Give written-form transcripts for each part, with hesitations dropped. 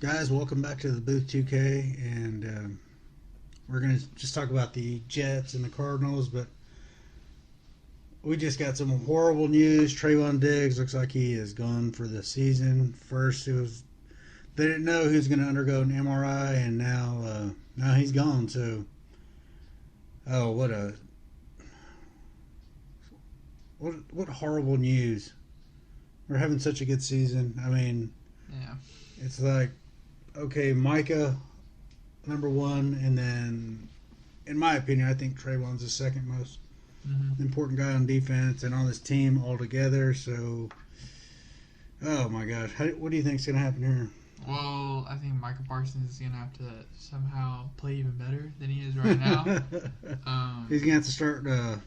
Guys, welcome back to the Booth 2K, and we're going to just talk about the Jets and the Cardinals, but we just got some horrible news. Trevon Diggs looks like he is gone for the season. First, they didn't know he was going to undergo an MRI, and now he's gone. So, oh, what horrible news. We're having such a good season. I mean, Yeah. it's like, okay, Micah, number one, and then, in my opinion, I think Trayvon's the second most important guy on defense and on this team altogether. So, oh my gosh, what do you think's gonna happen here? Well, I think Michael Parsons is gonna have to somehow play even better than he is right now. He's gonna have to start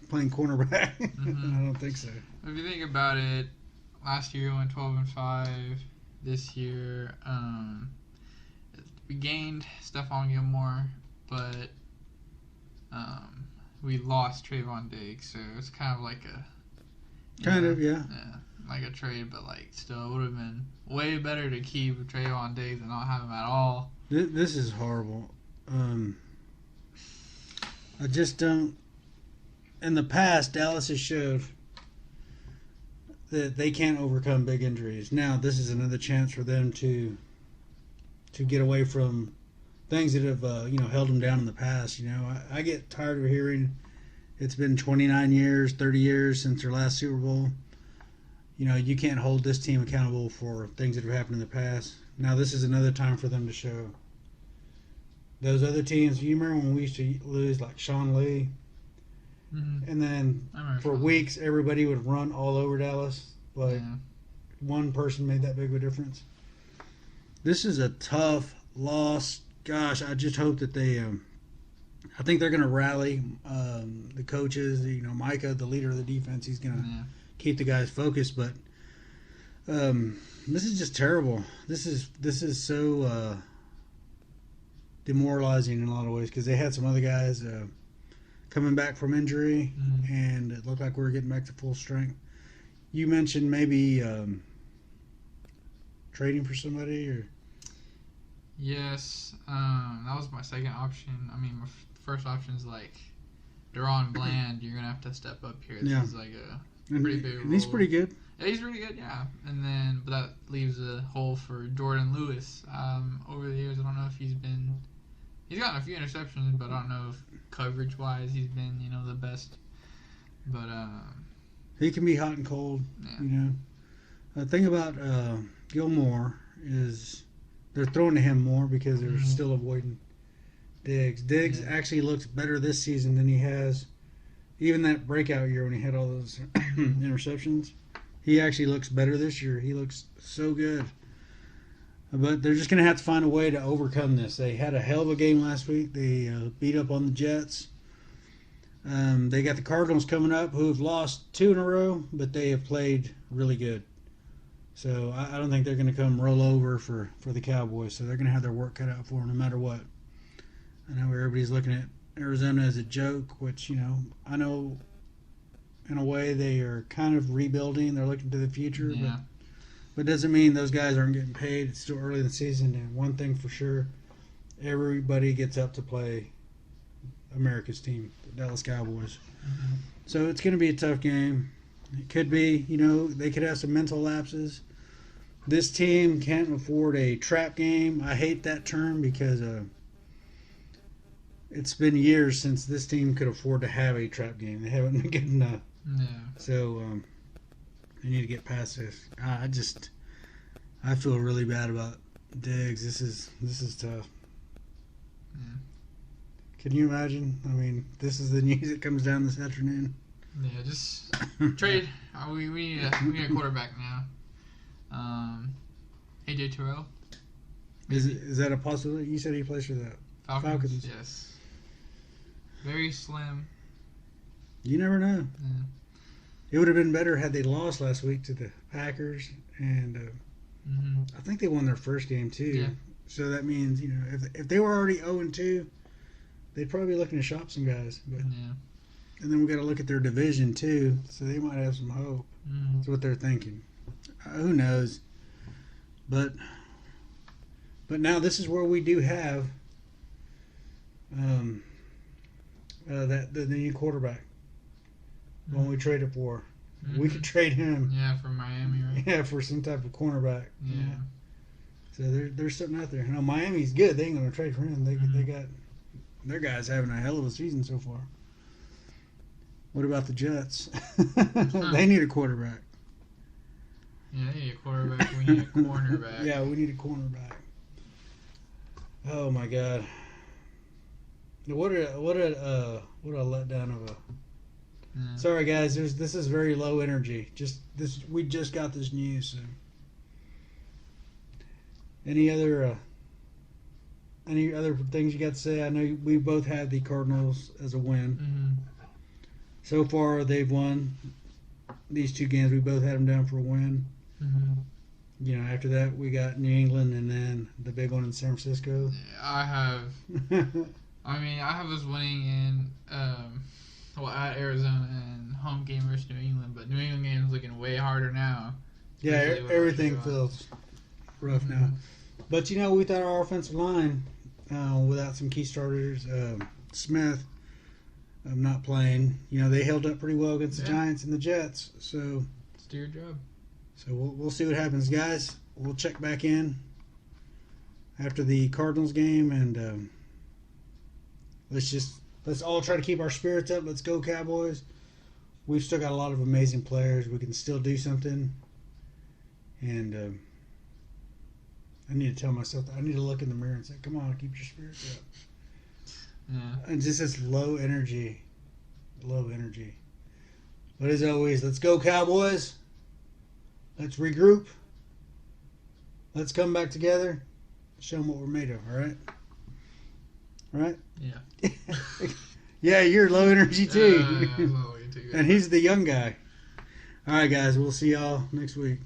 playing cornerback. Mhm. I don't think so. If you think about it, last year we went 12-5. This year, we gained Stephon Gilmore, but we lost Trevon Diggs. So it's kind of like Yeah. like a trade, but like still, it would have been way better to keep Trevon Diggs and not have him at all. This is horrible. I just don't. In the past, Dallas has showed that they can't overcome big injuries. Now, this is another chance for them to get away from things that have held them down in the past. I get tired of hearing it's been 29 years, 30 years since their last Super Bowl. You can't hold this team accountable for things that have happened in the past. Now, this is another time for them to show. Those other teams, you remember when we used to lose, like Sean Lee? Mm-hmm. And then for weeks, everybody would run all over Dallas. One person made that big of a difference. This is a tough loss. Gosh, I just hope that they. I think they're going to rally the coaches. Micah, the leader of the defense, he's going to keep the guys focused. But this is just terrible. This is so demoralizing in a lot of ways because they had some other guys coming back from injury, and it looked like we were getting back to full strength. You mentioned maybe trading for somebody, or yes, that was my second option. I mean, my first option is like Deron Bland. You're gonna have to step up here. This is like a pretty big role. And he's pretty good. Yeah, he's really good. Yeah, but that leaves a hole for Jordan Lewis. Over the years, I don't know if he's gotten a few interceptions, but I don't know if coverage-wise he's been, the best. But he can be hot and cold. Yeah. The thing about Gilmore is they're throwing to him more because they're still avoiding Diggs. Diggs actually looks better this season than he has. Even that breakout year when he had all those interceptions, he actually looks better this year. He looks so good. But they're just going to have to find a way to overcome this. They had a hell of a game last week. They beat up on the Jets. They got the Cardinals coming up, who have lost 2 in a row, but they have played really good. So I don't think they're going to come roll over for the Cowboys. So they're going to have their work cut out for them no matter what. I know everybody's looking at Arizona as a joke, which, I know in a way they are kind of rebuilding. They're looking to the future. Yeah. But it doesn't mean those guys aren't getting paid. It's still early in the season, and one thing for sure, everybody gets up to play America's team, the Dallas Cowboys. So it's going to be a tough game. It could be, they could have some mental lapses. This team can't afford a trap game. I hate that term because it's been years since this team could afford to have a trap game. They haven't been good enough. Yeah. So they need to get past this. I feel really bad about Diggs. This is tough. Yeah. Can you imagine? I mean, this is the news that comes down this afternoon. Yeah, just trade. We need a quarterback now. AJ Terrell. Is that a possibility? You said he plays for the Falcons. Yes. Very slim. You never know. Yeah. It would have been better had they lost last week to the Packers, and I think they won their first game too. Yeah. So that means if they were already 0-2, they'd probably be looking to shop some guys. But and then we got to look at their division too, so they might have some hope. That's what they're thinking. Who knows? But But now this is where we do have the new quarterback. When we traded for, we could trade him. Yeah, for Miami, right? Yeah, for some type of cornerback. Yeah. So there's something out there. Now Miami's good. They ain't gonna trade for him. They got their guys having a hell of a season so far. What about the Jets? They need a quarterback. Yeah, they need a quarterback. We need a cornerback. Yeah, we need a cornerback. Oh my God! What a letdown of a. Yeah. Sorry guys, this is very low energy. We just got this news. So. Any other things you got to say? I know we both had the Cardinals as a win. Mm-hmm. So far, they've won these 2 games. We both had them down for a win. Mm-hmm. You know, after that, we got New England and then the big one in San Francisco. I have us winning in at Arizona and home game versus New England, but New England game is looking way harder now. Yeah, everything feels rough now. But you know, we thought our offensive line, without some key starters, Smith, not playing. You know, they held up pretty well against the Giants and the Jets. So let's do your job. So we'll see what happens, guys. We'll check back in after the Cardinals game, and let's all try to keep our spirits up. Let's go, Cowboys. We've still got a lot of amazing players. We can still do something. And I need to tell myself that I need to look in the mirror and say, come on, keep your spirits up. Yeah. And just this low energy. But as always, let's go, Cowboys. Let's regroup. Let's come back together. Show them what we're made of, all right? All right? Yeah. Yeah, you're low energy too. Yeah, And he's the young guy. All right, guys. We'll see y'all next week.